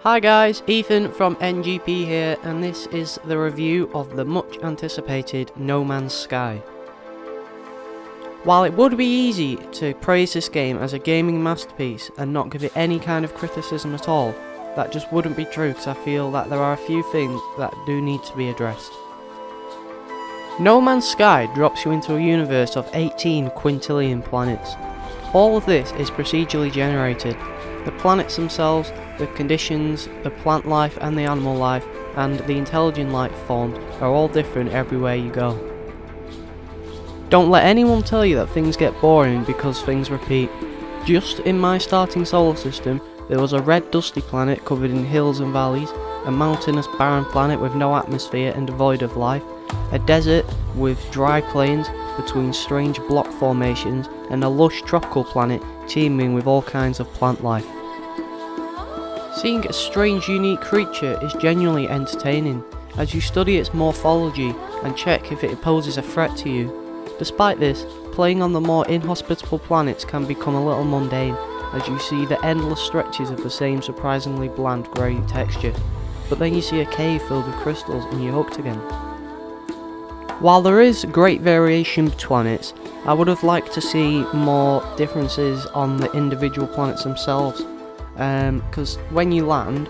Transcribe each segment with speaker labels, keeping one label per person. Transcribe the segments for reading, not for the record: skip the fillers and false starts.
Speaker 1: Hi guys, Ethan from NGP here, and this is the review of the much anticipated No Man's Sky. While it would be easy to praise this game as a gaming masterpiece and not give it any kind of criticism at all, that just wouldn't be true because I feel that there are a few things that do need to be addressed. No Man's Sky drops you into a universe of 18 quintillion planets. All of this is procedurally generated. The planets themselves, the conditions, the plant life and the animal life, and the intelligent life forms are all different everywhere you go. Don't let anyone tell you that things get boring because things repeat. Just in my starting solar system, there was a red dusty planet covered in hills and valleys, a mountainous barren planet with no atmosphere and devoid of life, a desert with dry plains between strange block formations, and a lush tropical planet teeming with all kinds of plant life. Seeing a strange unique creature is genuinely entertaining, as you study its morphology and check if it poses a threat to you. Despite this, playing on the more inhospitable planets can become a little mundane, as you see the endless stretches of the same surprisingly bland grey texture, but then you see a cave filled with crystals and you're hooked again. While there is great variation between planets, I would have liked to see more differences on the individual planets themselves, because when you land,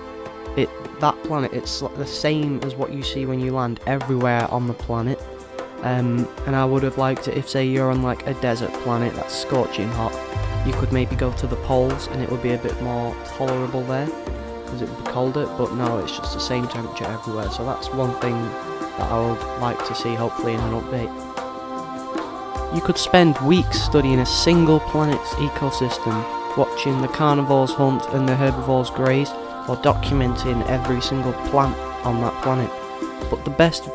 Speaker 1: that planet, it's the same as what you see when you land everywhere on the planet, and I would have liked it if, say, you're on like a desert planet that's scorching hot, you could maybe go to the poles and it would be a bit more tolerable there, because it would be colder, but no, it's just the same temperature everywhere, so that's one thing that I would like to see hopefully in an update. You could spend weeks studying a single planet's ecosystem, watching the carnivores hunt and the herbivores graze, or documenting every single plant on that planet. But the best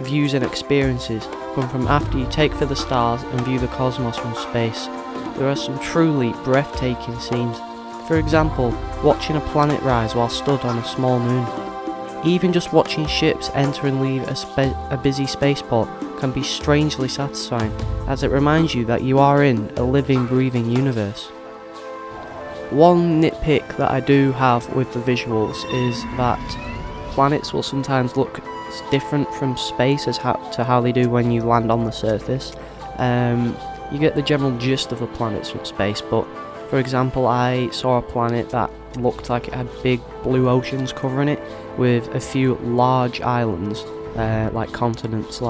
Speaker 1: views and experiences come from after you take for the stars and view the cosmos from space. There are some truly breathtaking scenes. For example, watching a planet rise while stood on a small moon. Even just watching ships enter and leave a busy spaceport can be strangely satisfying, as it reminds you that you are in a living, breathing universe. One nitpick that I do have with the visuals is that planets will sometimes look different from space to how they do when you land on the surface. You get the general gist of the planets from space, but for example, I saw a planet that looked like it had big blue oceans covering it, with a few large islands, like continents,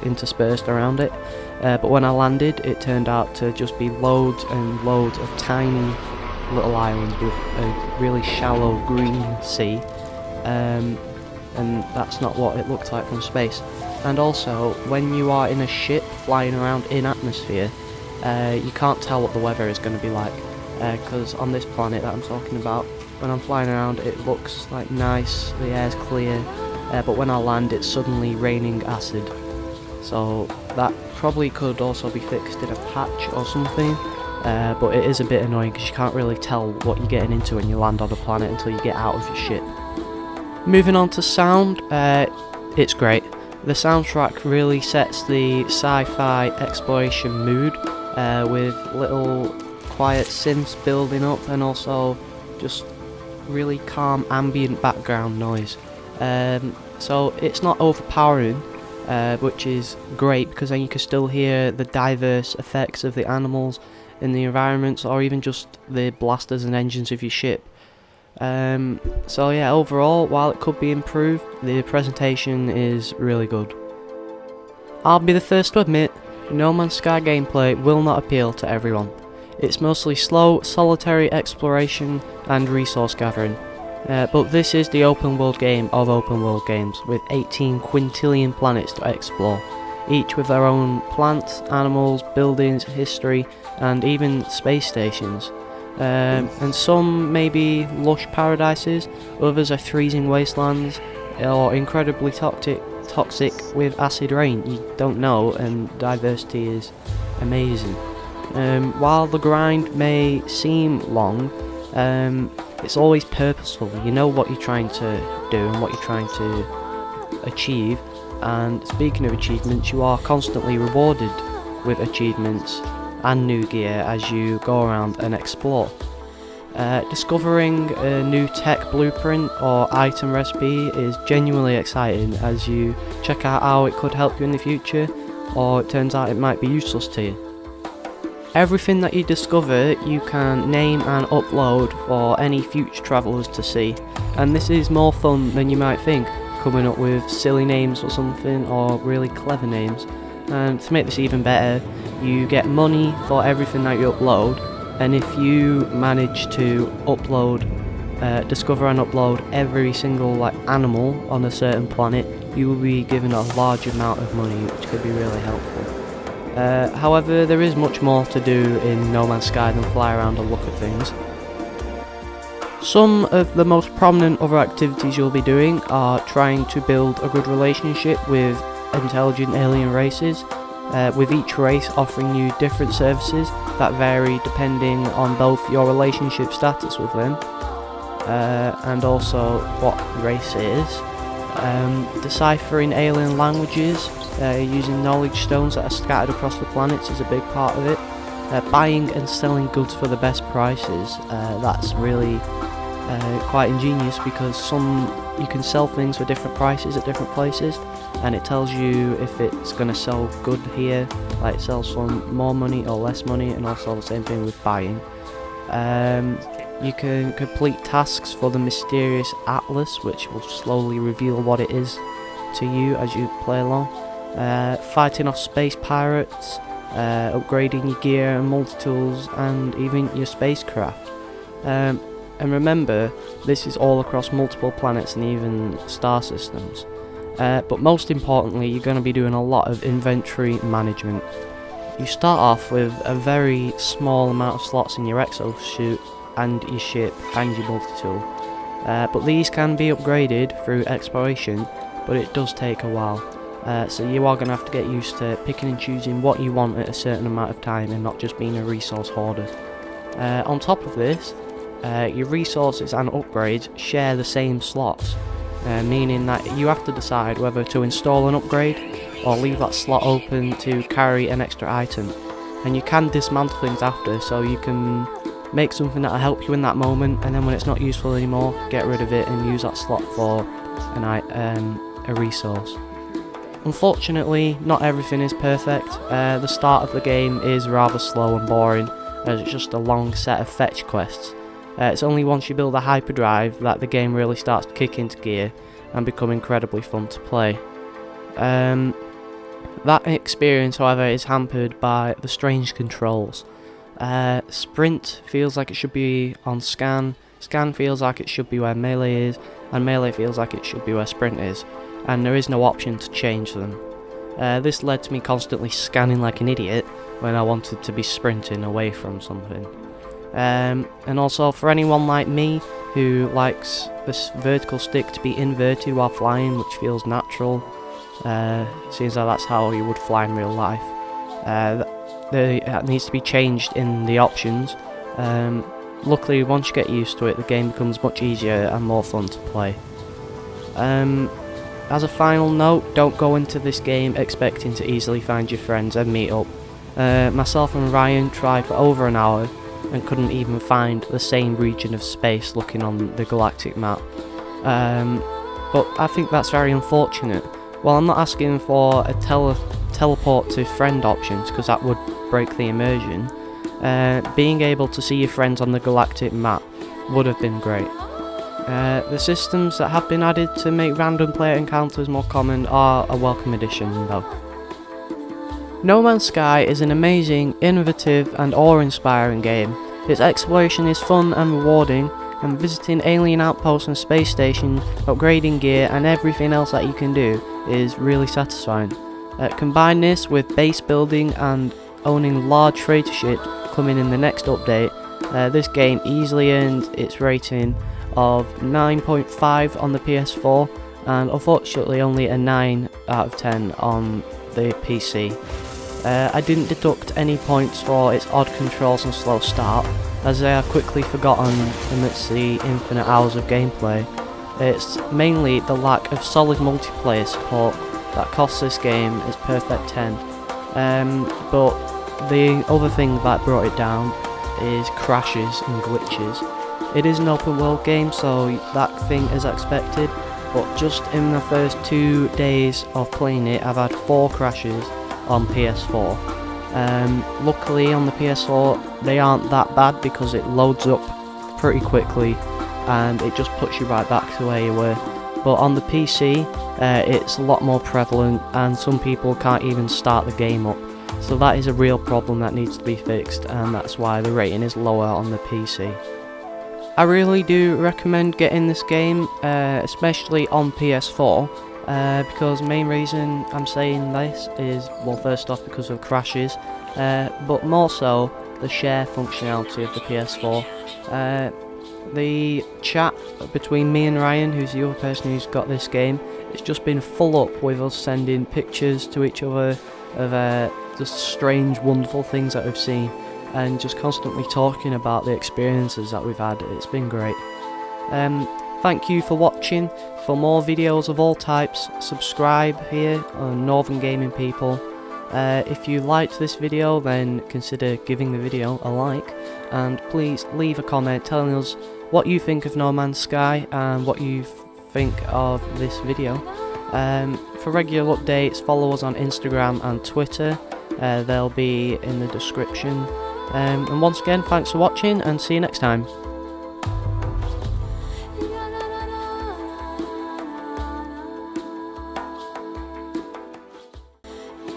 Speaker 1: interspersed around it. But when I landed, it turned out to just be loads and loads of tiny little islands with a really shallow green sea, and that's not what it looked like from space. And also, when you are in a ship flying around in atmosphere, you can't tell what the weather is going to be like, because on this planet that I'm talking about, when I'm flying around it looks like nice, the air's clear, but when I land it's suddenly raining acid. So that probably could also be fixed in a patch or something, but it is a bit annoying because you can't really tell what you're getting into when you land on a planet until you get out of your ship. Moving on to sound, it's great. The soundtrack really sets the sci-fi exploration mood, with little quiet synths building up and also just really calm ambient background noise. So it's not overpowering, which is great because then you can still hear the diverse effects of the animals in the environments, or even just the blasters and engines of your ship. So yeah, overall, while it could be improved, the presentation is really good. I'll be the first to admit, No Man's Sky gameplay will not appeal to everyone. It's mostly slow, solitary exploration and resource gathering, but this is the open world game of open world games, with 18 quintillion planets to explore, each with their own plants, animals, buildings, history, and even space stations. And some may be lush paradises, others are freezing wastelands, or incredibly toxic with acid rain. You don't know, and diversity is amazing. While the grind may seem long, it's always purposeful. You know what you're trying to do and what you're trying to achieve, and speaking of achievements, you are constantly rewarded with achievements and new gear as you go around and explore. Discovering a new tech blueprint or item recipe is genuinely exciting as you check out how it could help you in the future, or it turns out it might be useless to you. Everything that you discover you can name and upload for any future travellers to see, and this is more fun than you might think, coming up with silly names or something, or really clever names. And to make this even better, you get money for everything that you upload, and if you manage to discover and upload every single animal on a certain planet, you will be given a large amount of money, which could be really helpful. However, there is much more to do in No Man's Sky than fly around and look at things. Some of the most prominent other activities you'll be doing are trying to build a good relationship with intelligent alien races, with each race offering you different services that vary depending on both your relationship status with them and also what race it is. Deciphering alien languages using knowledge stones that are scattered across the planets is a big part of it. Buying and selling goods for the best prices, that's really quite ingenious, because you can sell things for different prices at different places, and it tells you if it's going to sell good here, like it sells for more money or less money, and also the same thing with buying. You can complete tasks for the mysterious Atlas, which will slowly reveal what it is to you as you play along. Fighting off space pirates, upgrading your gear and multi-tools, and even your spacecraft. And remember, this is all across multiple planets and even star systems. But most importantly, you're going to be doing a lot of inventory management. You start off with a very small amount of slots in your exosuit and your ship and your multi-tool. But these can be upgraded through exploration, but it does take a while. So you are going to have to get used to picking and choosing what you want at a certain amount of time and not just being a resource hoarder. On top of this, your resources and upgrades share the same slots, meaning that you have to decide whether to install an upgrade or leave that slot open to carry an extra item. And you can dismantle things after, so you can make something that will help you in that moment, and then when it's not useful anymore, get rid of it and use that slot for a resource. Unfortunately, not everything is perfect. The start of the game is rather slow and boring, as it's just a long set of fetch quests. It's only once you build a hyperdrive that the game really starts to kick into gear and become incredibly fun to play. That experience, however, is hampered by the strange controls. Sprint feels like it should be on scan feels like it should be where melee is, and melee feels like it should be where sprint is, and there is no option to change them. This led to me constantly scanning like an idiot when I wanted to be sprinting away from something. And also, for anyone like me who likes this vertical stick to be inverted while flying, which feels natural, seems like that's how you would fly in real life, that needs to be changed in the options. Luckily, once you get used to it, the game becomes much easier and more fun to play. As a final note, don't go into this game expecting to easily find your friends and meet up. Myself and Ryan tried for over an hour and couldn't even find the same region of space looking on the galactic map. But I think that's very unfortunate. While I'm not asking for a teleport to friend options, because that would break the immersion, being able to see your friends on the galactic map would have been great. The systems that have been added to make random player encounters more common are a welcome addition though. No Man's Sky is an amazing, innovative and awe-inspiring game. Its exploration is fun and rewarding, and visiting alien outposts and space stations, upgrading gear and everything else that you can do is really satisfying. Combine this with base building and owning large freighter ships coming in the next update, this game easily earned its rating of 9.5 on the PS4 and unfortunately only a 9 out of 10 on the PC. I didn't deduct any points for its odd controls and slow start, as they are quickly forgotten amidst the infinite hours of gameplay. It's mainly the lack of solid multiplayer support that costs this game its perfect 10. But the other thing that brought it down is crashes and glitches. It is an open world game, so that thing is expected, but just in the first 2 days of playing it, I've had 4 crashes on PS4. Luckily on the PS4 they aren't that bad because it loads up pretty quickly and it just puts you right back to where you were. But on the PC it's a lot more prevalent and some people can't even start the game up. So that is a real problem that needs to be fixed, and that's why the rating is lower on the PC. I really do recommend getting this game, especially on PS4, because the main reason I'm saying this is, well, first off because of crashes, but more so the share functionality of the PS4. The chat between me and Ryan, who's the other person who's got this game, it's just been full up with us sending pictures to each other of just strange, wonderful things that we've seen, and just constantly talking about the experiences that we've had. It's been great. Thank you for watching. For more videos of all types, subscribe here on Northern Gaming People. If you liked this video, then consider giving the video a like, and please leave a comment telling us what you think of No Man's Sky and what you think of this video. For regular updates, follow us on Instagram and Twitter. They'll be in the description. And once again, thanks for watching and see you next time.